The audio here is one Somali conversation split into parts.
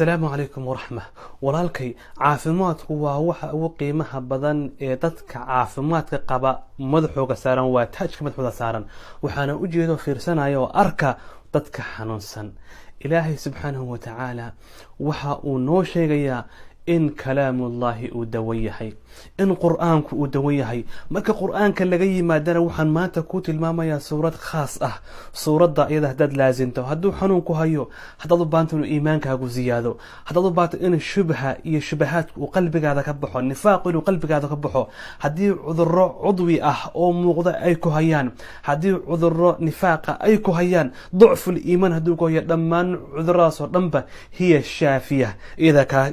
السلام عليكم ورحمة walaalkay caafimaadku waa waxa ugu qiimaha badan ee dadka caafimaadka qaba madaxooga saaran waa taajka madaxooda saaran waxaana u jeedo fiirsanayo arka dadka xanuunsan ilaahay subhanahu wa ta'ala waxa uu noo sheegayaa in kalaamullaahi uu dawayahay in quraanku uu dawayahay marka quraanka laga yimaadana waxaan maanta ku tilmaamayaa suurad khaas ah suurada iyada hadad laazinto haduu xanuun ku hayo hadad u baahanto inuu iimaankaagu ziyaado hadad u baahanto in shubha iyo shubahaad uu qalbigaada ka baxo nifaaq inuu qalbigaada ka baxo hadii cudurro cudwi ah oo muuqda ay ku hayaan hadii cudurro nifaaqa ay ku hayaan ducful iimaan haduu ku hayo dhammaan cuduradaas oo dhanba hiya shaafiya ida ka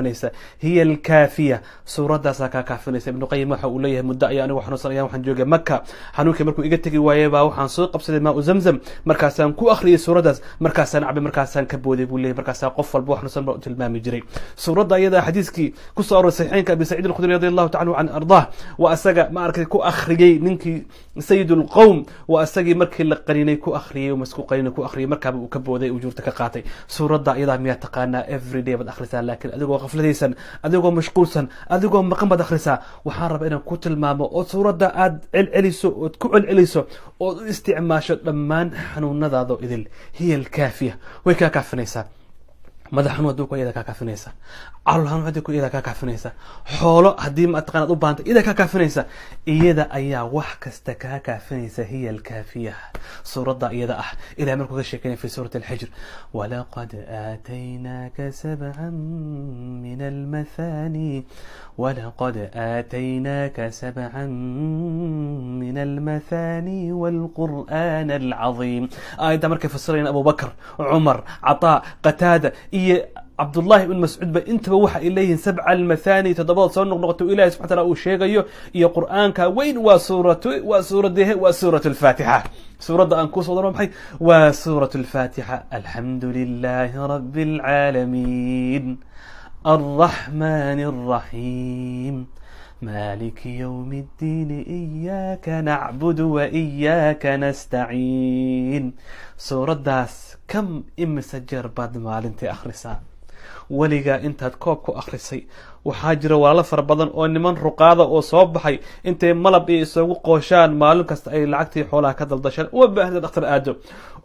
shaafinaysa hiya alkaafiya suuradaas ka kaafinaysa ibn qayyim waxa uu leeyahay muddo ayaan anigu xanuunsanaya waxaan joogay Makka xanuunkii markuu iga tagi waayay baa waxaan soo qabsaday maa zamzam markaasaan ku akhriyay suuradaas markaasaan cabay markaasaan ka booday buu leeyahay markaasaan qof walba xanuunsan baa u tilmaami jiray suurada iyada xadiiskii ku soo aroortay saxiixinka Abi Sa'id al-Khudri radiyallahu ta'ala an ardah wa asaga ma arkay ku akhriyay ninkii sayyidul qawm wa asagii markii la qarinay ku akhriyay masku qarinay ku akhriyay markaa uu ka booday ujuurta ka qaatay suurada iyada miya taqaana every day bad akhrisaa laakiin adigoo qafladaysan adigoo mashquulsan adigoo maqan bad akhrisaa waxaan rabaa inaan ku tilmaamo oo suurada aad celceliso oo ku celceliso oo u isticmaasho dhammaan xanuunadaada idil hiya alkaafiya way ka kaafinaysaa madax xanuun haduu ku iyada ka kaafinaysa calool xanuun haduu ku iyada ka kaafinaysa xoolo hadii ma taqaanad u baahanta iyada ka kaafinaysa iyada ayaa wax kasta ka kaafinaysa hiya alkaafiya suurada iyada ah ilaa markuu ka sheekeeyay fi suurat al-hijr walaqad aataynaka sab'an min al-mathani walaqad aataynaka sab'an min al-mathani wal-qur'an al-'azim ayda markay fasirayeen Abu Bakr Umar Ata Qatada عبد الله بن مسعود انت waxa ay leeyihiin sab'a al-mathani tadabad soo noqnoqto ilaahay subhanahu wa ta'ala uu sheegayo iyo quraanka weyn waa suuratu al-fatiha suurada aan ku soo daro maxay waa suuratu al-fatiha alhamdulillahi rabbil alamin arrahmanir rahim مالك يوم الدين إياك نعبد وإياك نستعين سورة داس كم مسجر بعد ما علمتي أخرسا ولقى انت كوبكو أخرسي وحاجر ولا فربضن أو نمن رقادة أو صبحي انت ملب يسوق قوشان مالك أي لعقتي حولها كذا الدشان ومبهند الأخر آدو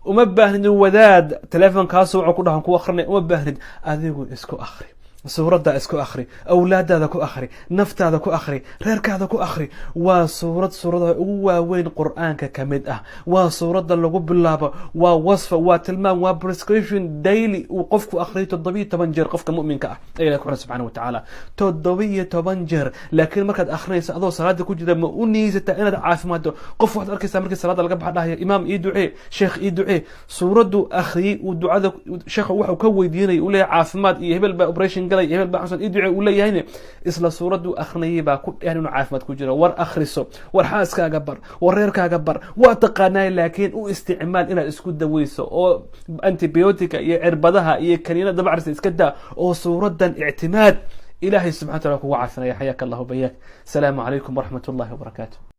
ومبهند وداد تلفون كاسو عقودهم كو أخرني ومبهند أذيقو اسكو أخري suurada isku akhri awlaadaada ku akhri naftaada ku akhri reerkaada ku akhri waa suurada ugu waaweyn quraanka kamid ah waa suurada lagu bilaabo waa wasfa waa tilmaam waa prescription daily uu qofku akhriyo 17 jeer qofka mu'minka ah ilaahay ku subhanahu wa ta'ala 17 jeer laakiin markaad akhrinayso adoo salaada ku jira ma u niisata inaad caafimaado qof waxaad arkaysaa markii salaada laga baxayo imaam ii ducee sheekh ii ducee suuradu akhri uu ducada sheekhu wuxuu ka weydiinay uu leeyahay caafimaad iyo hebel ba operation hebel baa xasan iduu u leeyahay isla suuradu akhriyay baa ku dheer inuu caafimaad ku jiro war akhriso war xaaskaaga bar war reerkaaga bar waa taqaanay laakiin u isticmaal inaad isku daweyso oo antibiyootika iyo cirbadaha iyo kaniinada bacrisa iska daa oo suuradan i'timaad ilaahay subhanahu wa ta'ala ku caafinaya hayaka allah bayak salaamu alaykum wa rahmatullahi wa barakatuh